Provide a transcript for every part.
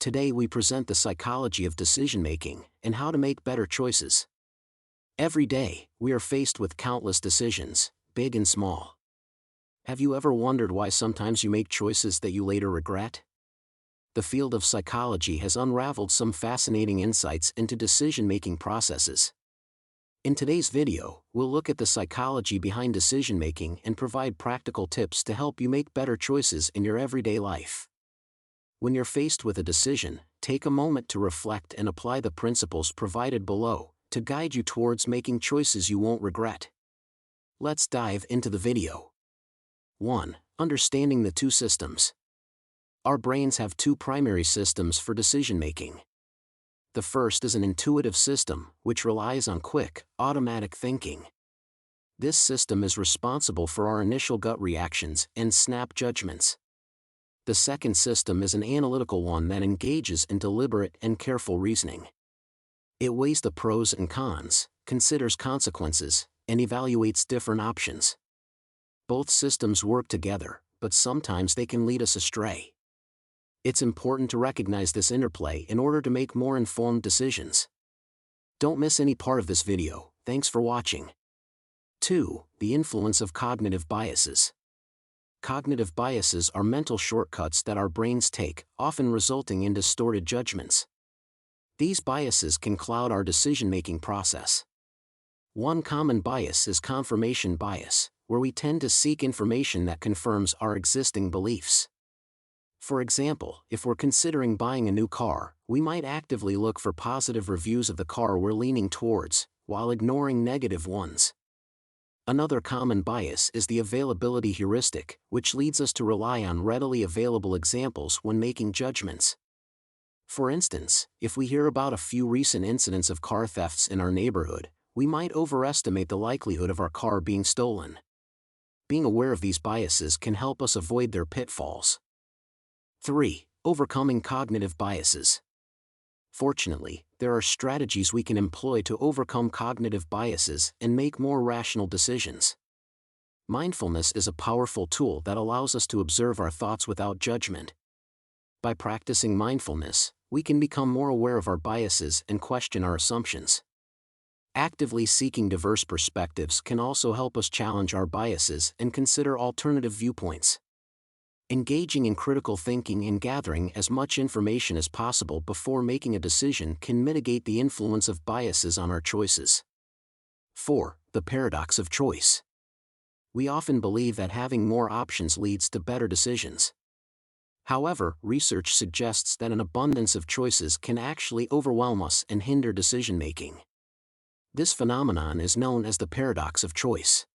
Today we present the psychology of decision-making and how to make better choices. Every day, we are faced with countless decisions, big and small. Have you ever wondered why sometimes you make choices that you later regret? The field of psychology has unraveled some fascinating insights into decision-making processes. In today's video, we'll look at the psychology behind decision-making and provide practical tips to help you make better choices in your everyday life. When you're faced with a decision, take a moment to reflect and apply the principles provided below to guide you towards making choices you won't regret. Let's dive into the video. 1. Understanding the two systems. Our brains have two primary systems for decision-making. The first is an intuitive system, which relies on quick, automatic thinking. This system is responsible for our initial gut reactions and snap judgments. The second system is an analytical one that engages in deliberate and careful reasoning. It weighs the pros and cons, considers consequences, and evaluates different options. Both systems work together, but sometimes they can lead us astray. It's important to recognize this interplay in order to make more informed decisions. Don't miss any part of this video. Thanks for watching. 2. The influence of cognitive biases. Cognitive biases are mental shortcuts that our brains take, often resulting in distorted judgments. These biases can cloud our decision-making process. One common bias is confirmation bias, where we tend to seek information that confirms our existing beliefs. For example, if we're considering buying a new car, we might actively look for positive reviews of the car we're leaning towards, while ignoring negative ones. Another common bias is the availability heuristic, which leads us to rely on readily available examples when making judgments. For instance, if we hear about a few recent incidents of car thefts in our neighborhood, we might overestimate the likelihood of our car being stolen. Being aware of these biases can help us avoid their pitfalls. 3. Overcoming cognitive biases. Fortunately, there are strategies we can employ to overcome cognitive biases and make more rational decisions. Mindfulness is a powerful tool that allows us to observe our thoughts without judgment. By practicing mindfulness, we can become more aware of our biases and question our assumptions. Actively seeking diverse perspectives can also help us challenge our biases and consider alternative viewpoints. Engaging in critical thinking and gathering as much information as possible before making a decision can mitigate the influence of biases on our choices. 4. The paradox of choice. We often believe that having more options leads to better decisions. However, research suggests that an abundance of choices can actually overwhelm us and hinder decision-making. This phenomenon is known as the paradox of choice.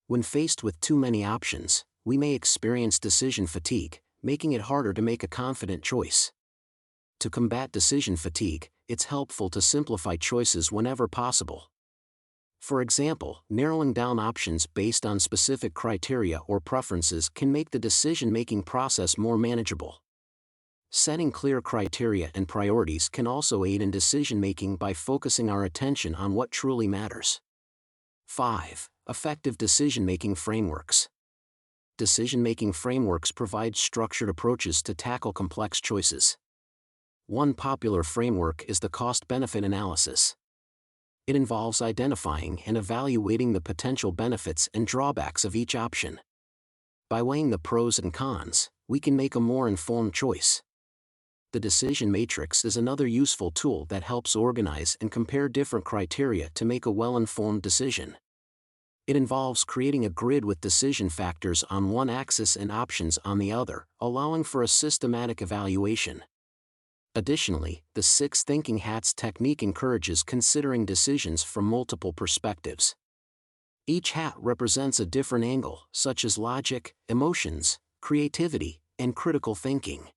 When faced with too many options, we may experience decision fatigue, making it harder to make a confident choice. To combat decision fatigue, it's helpful to simplify choices whenever possible. For example, narrowing down options based on specific criteria or preferences can make the decision-making process more manageable. Setting clear criteria and priorities can also aid in decision-making by focusing our attention on what truly matters. 5. Effective decision-making frameworks. Decision-making frameworks provide structured approaches to tackle complex choices. One popular framework is the cost-benefit analysis. It involves identifying and evaluating the potential benefits and drawbacks of each option. By weighing the pros and cons, we can make a more informed choice. The decision matrix is another useful tool that helps organize and compare different criteria to make a well-informed decision. It involves creating a grid with decision factors on one axis and options on the other, allowing for a systematic evaluation. Additionally, the 6 thinking hats technique encourages considering decisions from multiple perspectives. Each hat represents a different angle, such as logic, emotions, creativity, and critical thinking.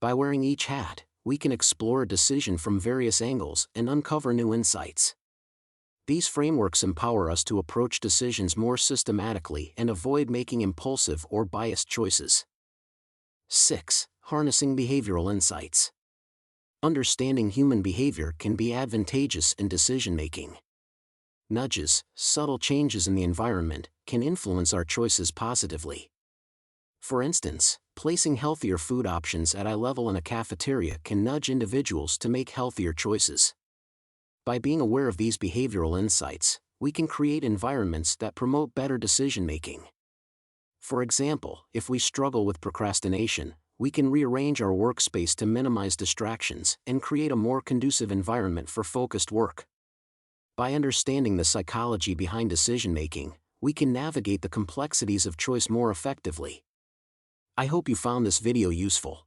By wearing each hat, we can explore a decision from various angles and uncover new insights. These frameworks empower us to approach decisions more systematically and avoid making impulsive or biased choices. 6. Harnessing behavioral insights. Understanding human behavior can be advantageous in decision-making. Nudges, subtle changes in the environment, can influence our choices positively. For instance, Placing healthier food options at eye level in a cafeteria can nudge individuals to make healthier choices. By being aware of these behavioral insights, we can create environments that promote better decision-making. For example, if we struggle with procrastination, we can rearrange our workspace to minimize distractions and create a more conducive environment for focused work. By understanding the psychology behind decision-making, we can navigate the complexities of choice more effectively. I hope you found this video useful.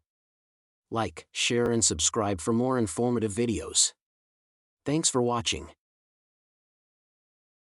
Like, share and subscribe for more informative videos. Thanks for watching.